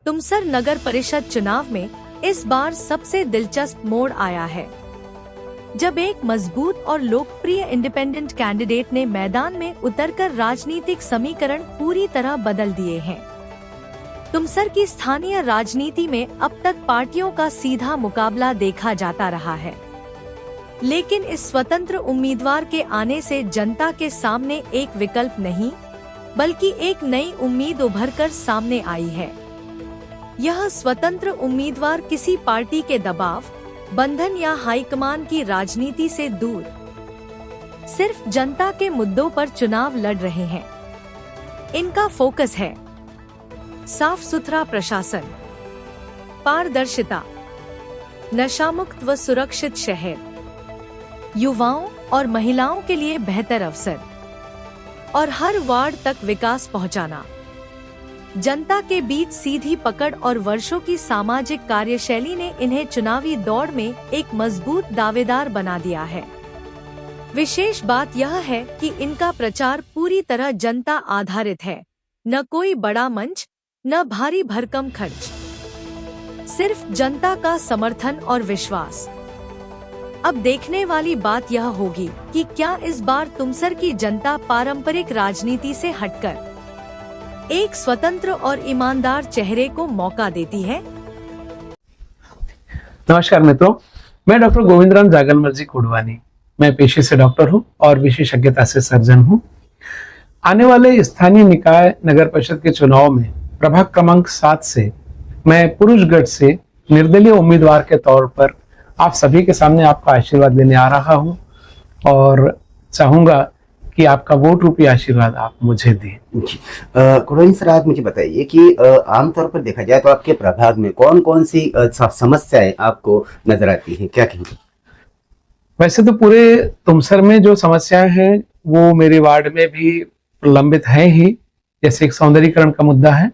तुमसर नगर परिषद चुनाव में इस बार सबसे दिलचस्प मोड़ आया है, जब एक मजबूत और लोकप्रिय इंडिपेंडेंट कैंडिडेट ने मैदान में उतरकर राजनीतिक समीकरण पूरी तरह बदल दिए हैं। तुमसर की स्थानीय राजनीति में अब तक पार्टियों का सीधा मुकाबला देखा जाता रहा है, लेकिन इस स्वतंत्र उम्मीदवार के आने से जनता के सामने एक विकल्प नहीं, बल्कि एक नई उम्मीद उभरकर सामने आई है। यह स्वतंत्र उम्मीदवार किसी पार्टी के दबाव, बंधन या हाईकमान की राजनीति से दूर सिर्फ जनता के मुद्दों पर चुनाव लड़ रहे हैं। इनका फोकस है साफ सुथरा प्रशासन, पारदर्शिता, नशामुक्त व सुरक्षित शहर, युवाओं और महिलाओं के लिए बेहतर अवसर और हर वार्ड तक विकास पहुंचाना। जनता के बीच सीधी पकड़ और वर्षों की सामाजिक कार्यशैली ने इन्हें चुनावी दौड़ में एक मजबूत दावेदार बना दिया है। विशेष बात यह है कि इनका प्रचार पूरी तरह जनता आधारित है, न कोई बड़ा मंच, न भारी भरकम खर्च, सिर्फ जनता का समर्थन और विश्वास। अब देखने वाली बात यह होगी कि क्या इस बार तुमसर की जनता पारंपरिक राजनीति से हटकर एक स्वतंत्र और ईमानदार चेहरे को मौका देती है। नमस्कार मित्रों, मैं डॉक्टर गोविंदराम जागलमर्जी कुडवानी। मैं पेशे से डॉक्टर हूं और विशेषज्ञता से सर्जन हूं। आने वाले स्थानीय निकाय नगर परिषद के चुनाव में प्रभाग क्रमांक 7 से मैं पुरुषगढ़ से निर्दलीय उम्मीदवार के तौर पर आप सभी के सामने आपका आशीर्वाद लेने आ रहा हूं और चाहूंगा कि आपका वोट रूपी आशीर्वाद आप मुझे दें। कुडवानी सर, आप मुझे बताइए कि आमतौर पर देखा जाए तो आपके प्रभाग में कौन कौन सी समस्याएं आपको नजर आती हैं, क्या कहेंगे? वैसे तो पूरे तुमसर में जो समस्याएं हैं वो मेरे वार्ड में भी प्रलंबित हैं ही। जैसे एक सौंदर्यीकरण का मुद्दा है,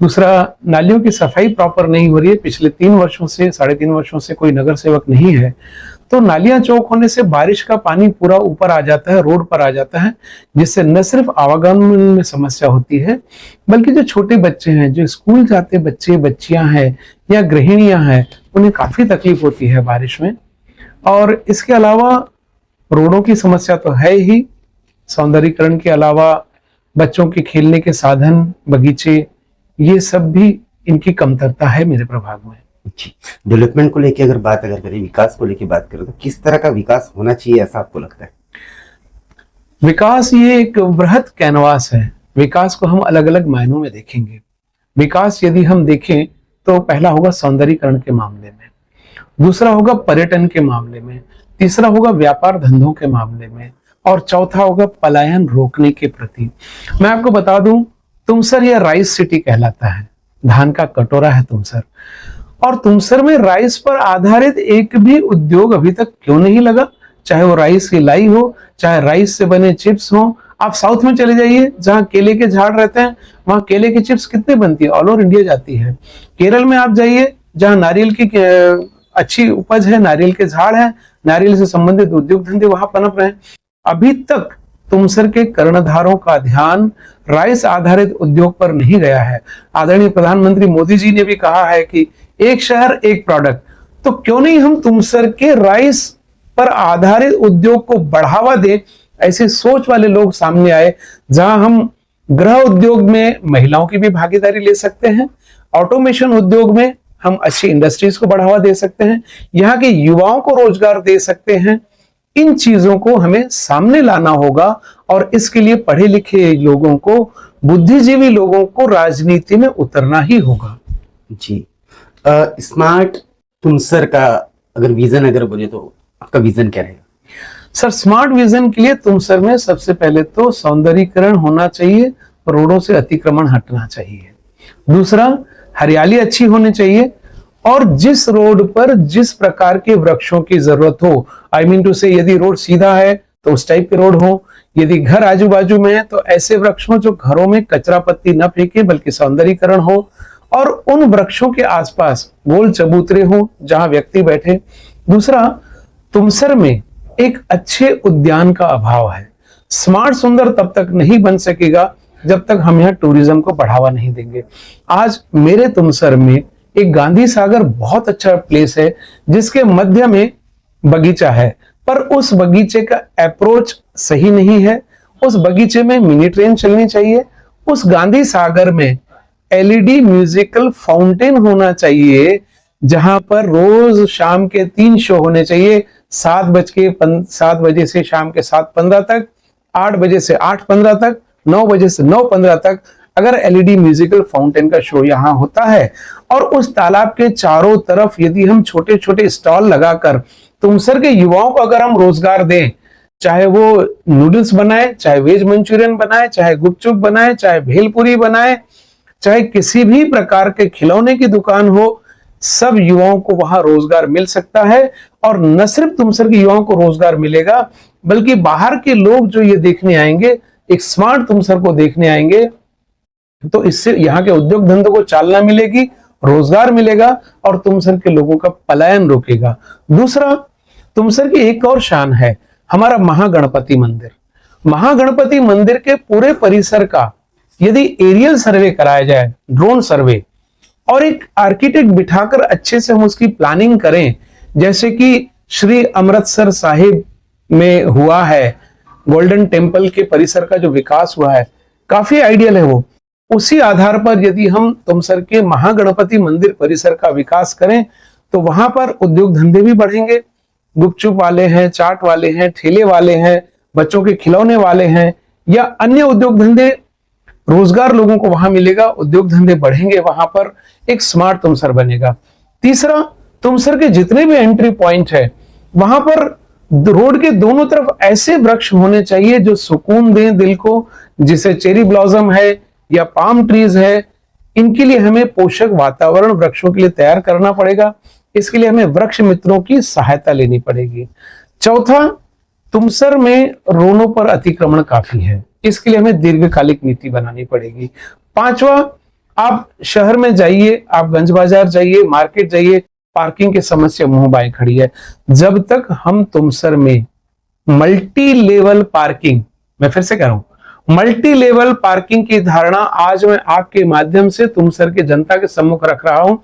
दूसरा नालियों की सफाई प्रॉपर नहीं हो रही है। पिछले 3 वर्षों से 3.5 वर्षों से कोई नगर सेवक नहीं है, तो नालियां चौक होने से बारिश का पानी पूरा ऊपर आ जाता है, रोड पर आ जाता है, जिससे न सिर्फ आवागमन में समस्या होती है, बल्कि जो छोटे बच्चे हैं, जो स्कूल जाते बच्चे बच्चियां हैं या गृहिणियां हैं, उन्हें काफी तकलीफ होती है बारिश में। और इसके अलावा रोडों की समस्या तो है ही, सौंदर्यीकरण के अलावा बच्चों के खेलने के साधन, बगीचे, ये सब भी इनकी कमतरता है मेरे प्रभाग में। डेवलपमेंट को लेके अगर करें, विकास को लेके बात करें, तो किस तरह का विकास होना चाहिए ऐसा आपको लगता है? विकास ये एक वृहद कैनवास है। विकास को हम अलग अलग मायनों में देखेंगे। विकास यदि हम देखें तो पहला होगा सौंदर्यीकरण के मामले में, दूसरा होगा पर्यटन के मामले में, तीसरा होगा व्यापार धंधों के मामले में, और चौथा होगा पलायन रोकने के प्रति। मैं आपको बता दूं, तुमसर यह राइस सिटी कहलाता है, धान का कटोरा है तुमसर। और तुमसर में राइस पर आधारित एक भी उद्योग अभी तक क्यों नहीं लगा? चाहे वो राइस की लाई हो, चाहे राइस से बने चिप्स हो। आप साउथ में चले जाइए, जहां केले के झाड़ रहते हैं, वहां केले की चिप्स कितने बनती है, ऑल ओवर इंडिया जाती है। केरल में आप जाइए, जहां नारियल की अच्छी उपज है, नारियल के झाड़ है, नारियल से संबंधित उद्योग धंधे वहां पनप रहे हैं। अभी तक तुमसर के कर्णधारों का ध्यान राइस आधारित उद्योग पर नहीं गया है। आदरणीय प्रधानमंत्री मोदी जी ने भी कहा है कि एक शहर एक प्रोडक्ट, तो क्यों नहीं हम तुमसर के राइस पर आधारित उद्योग को बढ़ावा दें। ऐसी सोच वाले लोग सामने आए, जहां हम गृह उद्योग में महिलाओं की भी भागीदारी ले सकते हैं, ऑटोमेशन उद्योग में हम अच्छी इंडस्ट्रीज को बढ़ावा दे सकते हैं, यहाँ के युवाओं को रोजगार दे सकते हैं। इन चीजों को हमें सामने लाना होगा और इसके लिए पढ़े लिखे लोगों को, बुद्धिजीवी लोगों को राजनीति में उतरना ही होगा। जी, स्मार्ट तुमसर का अगर विजन अगर बोले तो आपका विजन क्या रहेगा? सर, स्मार्ट विजन के लिए तुमसर में सबसे पहले तो सौंदर्यीकरण होना चाहिए, रोडों से अतिक्रमण हटना चाहिए। दूसरा, हरियाली अच्छी होनी चाहिए, और जिस रोड पर जिस प्रकार के वृक्षों की जरूरत हो, आई मीन टू से, यदि रोड सीधा है तो उस टाइप के रोड हो, यदि घर आजू बाजू में है तो ऐसे वृक्ष हो जो घरों में कचरा पत्ती न फेंके बल्कि सौंदर्यीकरण हो, और उन वृक्षों के आसपास गोल चबूतरे हो जहां व्यक्ति बैठे। दूसरा, तुमसर में एक अच्छे उद्यान का अभाव है। स्मार्ट सुंदर तब तक नहीं बन सकेगा जब तक हम यहाँ टूरिज्म को बढ़ावा नहीं देंगे। आज मेरे तुमसर में एक गांधी सागर बहुत अच्छा प्लेस है जिसके मध्य में बगीचा है, पर उस बगीचे का अप्रोच सही नहीं है। उस बगीचे में मिनी ट्रेन चलनी चाहिए। उस गांधी सागर में एलईडी म्यूजिकल फाउंटेन होना चाहिए, जहां पर रोज शाम के 3 शो होने चाहिए, 7 बजे से शाम के 7:15 तक, 8 बजे से 8:15 तक, 9 बजे से 9:15 तक। अगर एलईडी म्यूजिकल फाउंटेन का शो यहाँ होता है और उस तालाब के चारों तरफ यदि हम छोटे छोटे स्टॉल लगाकर तुमसर के युवाओं को अगर हम रोजगार दें, चाहे वो नूडल्स बनाए, चाहे वेज मंचूरियन बनाए, चाहे गुपचुप बनाए, चाहे भेलपुरी बनाए, चाहे किसी भी प्रकार के खिलौने की दुकान हो, सब युवाओं को वहां रोजगार मिल सकता है। और न सिर्फ तुमसर के युवाओं को रोजगार मिलेगा, बल्कि बाहर के लोग जो ये देखने आएंगे, एक स्मार्ट तुमसर को देखने आएंगे, तो इससे यहाँ के उद्योग धंधों को चालना मिलेगी, रोजगार मिलेगा और तुमसर के लोगों का पलायन रोकेगा। दूसरा, तुमसर की एक और शान है हमारा महागणपति मंदिर। महागणपति मंदिर के पूरे परिसर का यदि एरियल सर्वे कराया जाए, ड्रोन सर्वे, और एक आर्किटेक्ट बिठाकर अच्छे से हम उसकी प्लानिंग करें, जैसे कि श्री अमृतसर साहिब में हुआ है, गोल्डन टेम्पल के परिसर का जो विकास हुआ है काफी आइडियल है वो। उसी आधार पर यदि हम तुमसर के महागणपति मंदिर परिसर का विकास करें तो वहां पर उद्योग धंधे भी बढ़ेंगे। गुपचुप वाले हैं, चाट वाले हैं, ठेले वाले हैं, बच्चों के खिलौने वाले हैं, या अन्य उद्योग धंधे, रोजगार लोगों को वहां मिलेगा, उद्योग धंधे बढ़ेंगे, वहां पर एक स्मार्ट तुमसर बनेगा। तीसरा, तुमसर के जितने भी एंट्री पॉइंट है वहां पर रोड के दोनों तरफ ऐसे वृक्ष होने चाहिए जो सुकून दें दिल को, जिसे चेरी ब्लॉसम है या पाम ट्रीज है। इनके लिए हमें पोषक वातावरण वृक्षों के लिए तैयार करना पड़ेगा। इसके लिए हमें वृक्ष मित्रों की सहायता लेनी पड़ेगी। चौथा, तुमसर में रोनों पर अतिक्रमण काफी है, इसके लिए हमें दीर्घकालिक नीति बनानी पड़ेगी। पांचवा, आप शहर में जाइए, आप गंज बाजार जाइए, मार्केट जाइए, पार्किंग की समस्या मुंह बाएं खड़ी है। जब तक हम तुमसर में मल्टी लेवल पार्किंग, मैं फिर से कह रहा हूं, मल्टी लेवल पार्किंग की धारणा आज मैं आपके माध्यम से तुमसर के जनता के सम्मुख रख रहा हूं।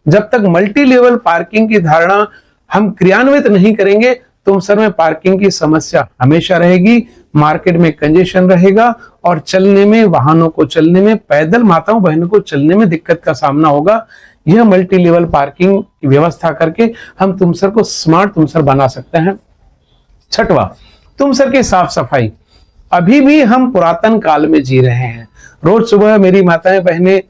जब तक मल्टी लेवल पार्किंग की धारणा हम क्रियान्वित नहीं करेंगे, तुमसर में पार्किंग की समस्या हमेशा रहेगी, मार्केट में कंजेशन रहेगा और चलने में, वाहनों को चलने में, पैदल माताओं बहनों को चलने में दिक्कत का सामना होगा। यह मल्टी लेवल पार्किंग की व्यवस्था करके हम तुमसर को स्मार्ट तुमसर बना सकते हैं। छठवां, तुमसर की साफ सफाई। अभी भी हम पुरातन काल में जी रहे हैं। रोज सुबह मेरी माताएं बहनें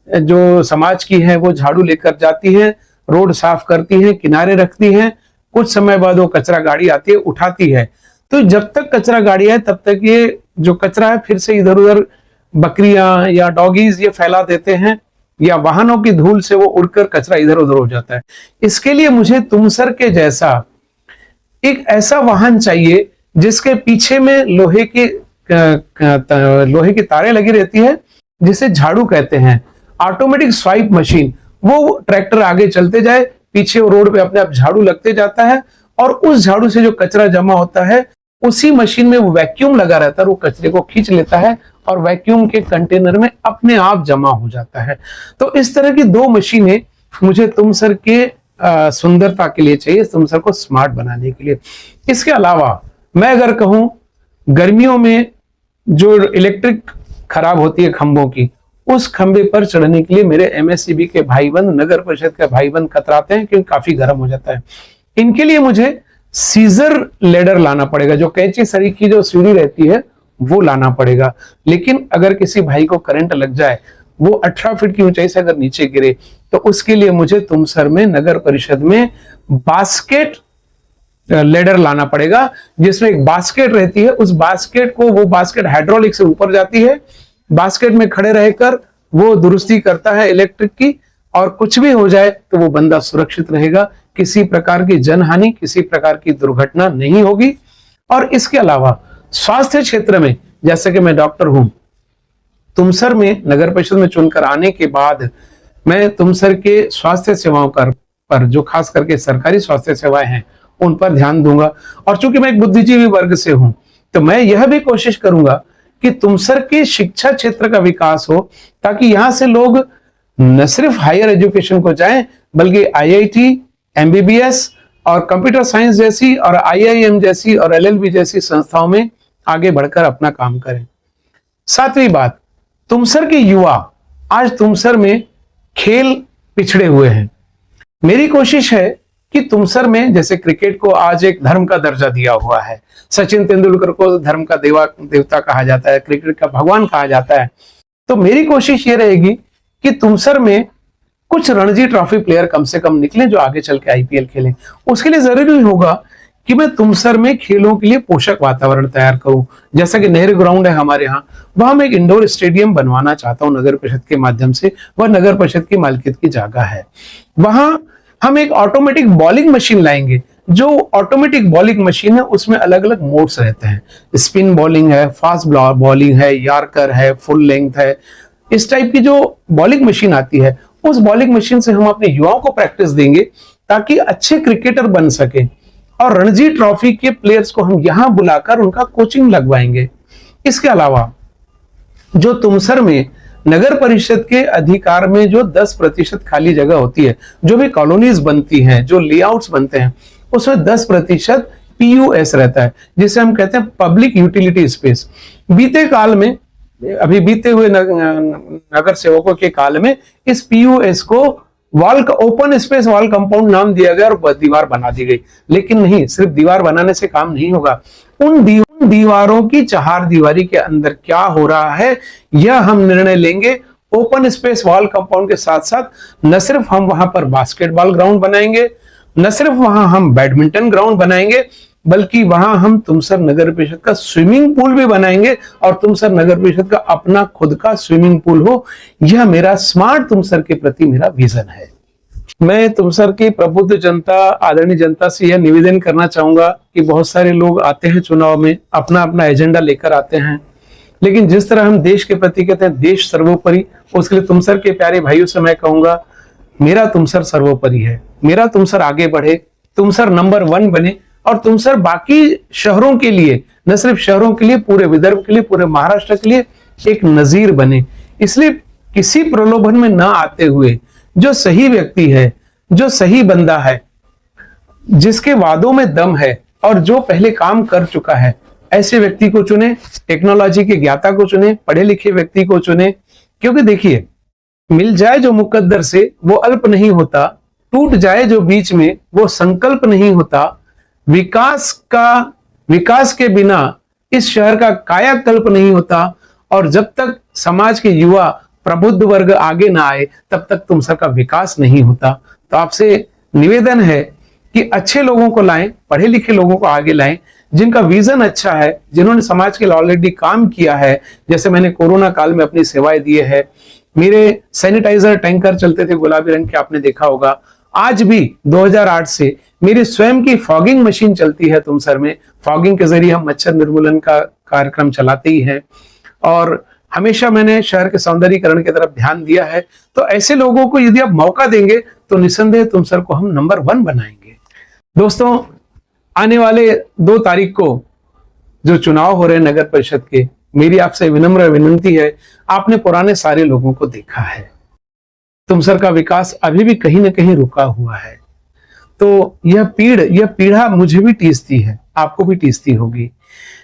जो समाज की हैं वो झाड़ू लेकर जाती हैं, रोड साफ करती हैं, किनारे रखती हैं, कुछ समय बाद वो कचरा गाड़ी आती है, उठाती है। तो जब तक कचरा गाड़ी है तब तक ये जो कचरा है फिर से इधर उधर बकरियां या डॉगीज ये फैला देते हैं, या वाहनों की धूल से वो उड़कर कचरा इधर उधर हो जाता है। इसके लिए मुझे तुमसर के जैसा एक ऐसा वाहन चाहिए जिसके पीछे में लोहे की तारें लगी रहती है, जिसे झाड़ू कहते हैं, ऑटोमेटिक स्वाइप मशीन। वो ट्रैक्टर आगे चलते जाए, पीछे रोड पे अपने आप झाड़ू लगते जाता है और उस झाड़ू से जो कचरा जमा होता है उसी मशीन में वो वैक्यूम लगा रहता है, वो कचरे को खींच लेता है और वैक्यूम के कंटेनर में अपने आप जमा हो जाता है। तो इस तरह की 2 मशीनें मुझे तुमसर के सुंदरता के लिए चाहिए, तुमसर को स्मार्ट बनाने के लिए। इसके अलावा मैं अगर कहूं, गर्मियों में जो इलेक्ट्रिक खराब होती है खंभों की, उस खंबे पर चढ़ने के लिए मेरे एमएससीबी के भाईबंद, नगर परिषद के भाईबंद कतराते हैं क्योंकि काफी गर्म हो जाता है। इनके लिए मुझे सीजर लेडर लाना पड़ेगा, जो कैंची सरी की जो सीढ़ी रहती है वो लाना पड़ेगा। लेकिन अगर किसी भाई को करंट लग जाए, वो 18 फीट की ऊंचाई से अगर नीचे गिरे, तो उसके लिए मुझे तुमसर में नगर परिषद में बास्केट लेडर लाना पड़ेगा, जिसमें एक बास्केट रहती है। उस बास्केट को, वो बास्केट हाइड्रोलिक से ऊपर जाती है, बास्केट में खड़े रहकर वो दुरुस्ती करता है इलेक्ट्रिक की, और कुछ भी हो जाए तो वो बंदा सुरक्षित रहेगा, किसी प्रकार की जनहानि, किसी प्रकार की दुर्घटना नहीं होगी। और इसके अलावा स्वास्थ्य क्षेत्र में, जैसे कि मैं डॉक्टर हूं, तुमसर में नगर परिषद में चुनकर आने के बाद मैं तुमसर के स्वास्थ्य सेवाओं पर जो खास करके सरकारी स्वास्थ्य सेवाएं हैं उन पर ध्यान दूंगा। और चूंकि मैं एक बुद्धिजीवी वर्ग से हूं, तो मैं यह भी कोशिश करूंगा कि तुमसर के शिक्षा क्षेत्र का विकास हो, ताकि यहां से लोग न सिर्फ हायर एजुकेशन को जाएं बल्कि आईआईटी, एमबीबीएस और कंप्यूटर साइंस जैसी और आईआईएम जैसी और एलएलबी जैसी संस्थाओं में आगे बढ़कर अपना काम करें। सातवीं बात, तुमसर के युवा आज तुमसर में खेल पिछड़े हुए हैं। मेरी कोशिश है कि तुमसर में जैसे क्रिकेट को आज एक धर्म का दर्जा दिया हुआ है, सचिन तेंदुलकर को धर्म का देवता कहा जाता है, क्रिकेट का भगवान कहा जाता है, तो मेरी कोशिश ये रहेगी कि तुमसर में कुछ रणजी ट्रॉफी प्लेयर कम से कम निकले जो आगे चल के आईपीएल खेलें। उसके लिए जरूरी होगा कि मैं तुमसर में खेलों के लिए पोषक वातावरण तैयार करूं। जैसा कि नेहरू ग्राउंड है हमारे यहाँ, वहां मैं एक इंडोर स्टेडियम बनवाना चाहता हूं नगर परिषद के माध्यम से। वह नगर परिषद की मालिकियत की जगह है। वहां हम एक ऑटोमेटिक बॉलिंग मशीन लाएंगे। जो ऑटोमेटिक बॉलिंग मशीन है उसमें अलग अलग मोड्स रहते हैं, स्पिन बॉलिंग है, फास्ट बॉलिंग है, यार्कर है, फुल लेंथ है। इस टाइप की जो बॉलिंग मशीन आती है, उस बॉलिंग मशीन से हम अपने युवाओं को प्रैक्टिस देंगे ताकि अच्छे क्रिकेटर बन सके। और रणजी ट्रॉफी के प्लेयर्स को हम यहां बुलाकर उनका कोचिंग लगवाएंगे। इसके अलावा जो तुमसर में नगर परिषद के अधिकार में जो 10% खाली जगह होती है, जो भी कॉलोनीज बनती हैं, जो लेआउट्स बनते हैं, उसमें 10% पीयूएस रहता है, जिसे हम कहते हैं पब्लिक यूटिलिटी स्पेस। बीते काल में, अभी बीते हुए नगर सेवकों के काल में इस पीयूएस को ओपन स्पेस वॉल कंपाउंड नाम दिया गया और दीवार बना दी गई। लेकिन नहीं, सिर्फ दीवार बनाने से काम नहीं होगा। उन दीवारों की चार दीवारी के अंदर क्या हो रहा है, यह हम निर्णय लेंगे। ओपन स्पेस वॉल कंपाउंड के साथ साथ न सिर्फ हम वहां पर बास्केटबॉल ग्राउंड बनाएंगे, न सिर्फ वहां हम बैडमिंटन ग्राउंड बनाएंगे, बल्कि वहां हम तुमसर नगर परिषद का स्विमिंग पूल भी बनाएंगे और तुमसर नगर परिषद का अपना खुद का स्विमिंग पूल हो। यह मेरा स्मार्ट तुमसर के प्रति मेरा विजन है। मैं तुमसर की प्रबुद्ध जनता, आदरणीय जनता से यह निवेदन करना चाहूंगा कि बहुत सारे लोग आते हैं चुनाव में, अपना अपना एजेंडा लेकर आते हैं, लेकिन जिस तरह हम देश के प्रति कहते हैं देश सर्वोपरि, उसके लिए तुमसर के प्यारे भाइयों से मैं कहूंगा, मेरा तुमसर सर्वोपरि है। मेरा तुमसर आगे बढ़े, तुमसर नंबर 1 बने और तुमसर बाकी शहरों के लिए, न सिर्फ शहरों के लिए, पूरे विदर्भ के लिए, पूरे महाराष्ट्र के लिए एक नजीर बने। इसलिए किसी प्रलोभन में ना आते हुए जो सही व्यक्ति है, जो सही बंदा है, जिसके वादों में दम है और जो पहले काम कर चुका है, ऐसे व्यक्ति को चुने। टेक्नोलॉजी के ज्ञाता को चुने, पढ़े लिखे व्यक्ति को चुने। क्योंकि देखिए, मिल जाए जो मुकद्दर से वो अल्प नहीं होता, टूट जाए जो बीच में वो संकल्प नहीं होता। विकास के बिना इस शहर का कायाकल्प नहीं होता। और जब तक समाज के युवा प्रबुद्ध वर्ग आगे ना आए, तब तक तुमसर का विकास नहीं होता। तो आपसे निवेदन है कि अच्छे लोगों को लाएं, पढ़े लिखे लोगों को आगे लाएं, जिनका विजन अच्छा है, जिन्होंने समाज के लिए ऑलरेडी काम किया है। जैसे मैंने कोरोना काल में अपनी सेवाएं दी है। मेरे सैनिटाइजर टैंकर चलते थे गुलाबी रंग के, आपने देखा होगा। आज भी 2008 से मेरी स्वयं की फॉगिंग मशीन चलती है तुमसर में। फॉगिंग के जरिए हम मच्छर निर्मूलन का कार्यक्रम चलाते ही हैं और हमेशा मैंने शहर के सौंदर्यीकरण की तरफ ध्यान दिया है। तो ऐसे लोगों को यदि आप मौका देंगे तो निस्संदेह तुमसर को हम नंबर 1 बनाएंगे। दोस्तों, आने वाले 2 तारीख को जो चुनाव हो रहे हैं नगर परिषद के, मेरी आपसे विनम्र विनती है, आपने पुराने सारे लोगों को देखा है। तुमसर का विकास अभी भी कहीं ना कहीं रुका हुआ है। तो यह पीढ़ा मुझे भी टीसती है, आपको भी टीसती होगी।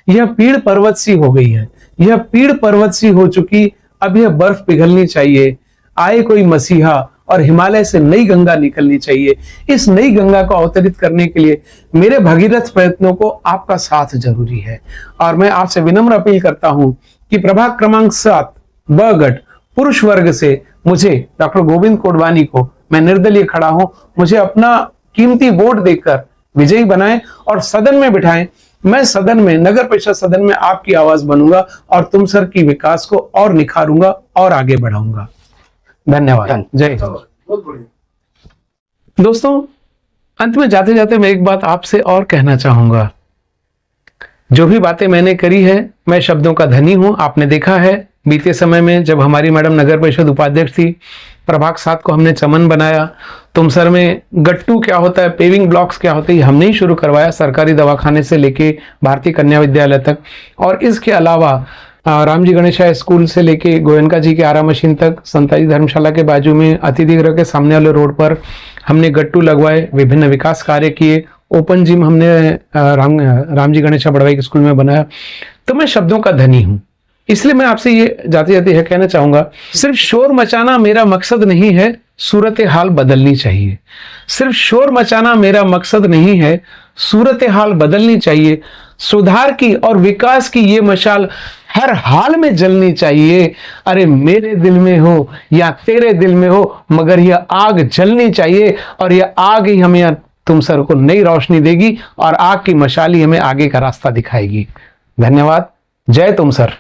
यह पीड़ पर्वत सी हो गई है, यह पीड़ पर्वत सी हो चुकी। अब यह बर्फ पिघलनी चाहिए, आए कोई मसीहा और हिमालय से नई गंगा निकलनी चाहिए। इस नई गंगा को अवतरित करने के लिए मेरे भगीरथ प्रयत्नों को आपका साथ जरूरी है। और मैं आपसे विनम्र अपील करता हूं कि प्रभाग क्रमांक 7 बगट पुरुष वर्ग से मुझे डॉक्टर गोविंद कोडवानी को, मैं निर्दलीय खड़ा हूं, मुझे अपना कीमती वोट देकर विजयी बनाएं और सदन में बिठाएं। मैं सदन में, नगर परिषद सदन में आपकी आवाज बनूंगा और तुमसर की विकास को और निखारूंगा और आगे बढ़ाऊंगा। धन्यवाद। जय हिंद। दोस्तों, अंत में जाते जाते मैं एक बात आपसे और कहना चाहूंगा। जो भी बातें मैंने करी है, मैं शब्दों का धनी हूं। आपने देखा है बीते समय में जब हमारी मैडम नगर परिषद उपाध्यक्ष थी, प्रभाग 7 को हमने चमन बनाया। तुमसर में गट्टू क्या होता है, पेविंग ब्लॉक्स क्या होते हैं, हमने ही शुरू करवाया, सरकारी दवाखाने से लेके भारतीय कन्या विद्यालय तक। और इसके अलावा राम जी गणेशा स्कूल से लेके गोयनका जी के आरा मशीन तक, संताजी धर्मशाला के बाजू में अतिथि गृह के सामने वाले रोड पर हमने गट्टू लगवाए, विभिन्न विकास कार्य किए, ओपन जिम हमने राम जी गणेशा बड़वाई स्कूल में बनाया। तो मैं शब्दों का धनी हूं, इसलिए मैं आपसे ये जाते जाते यह कहना चाहूंगा, सिर्फ शोर मचाना मेरा मकसद नहीं है, सूरत हाल बदलनी चाहिए। सिर्फ शोर मचाना मेरा मकसद नहीं है, सूरत हाल बदलनी चाहिए। सुधार की और विकास की ये मशाल हर हाल में जलनी चाहिए। अरे मेरे दिल में हो या तेरे दिल में हो, मगर यह आग जलनी चाहिए, और यह आग ही हमें तुम सर को नई रोशनी देगी, और आग की मशाल ही हमें आगे का रास्ता दिखाएगी। धन्यवाद। जय तुम सर।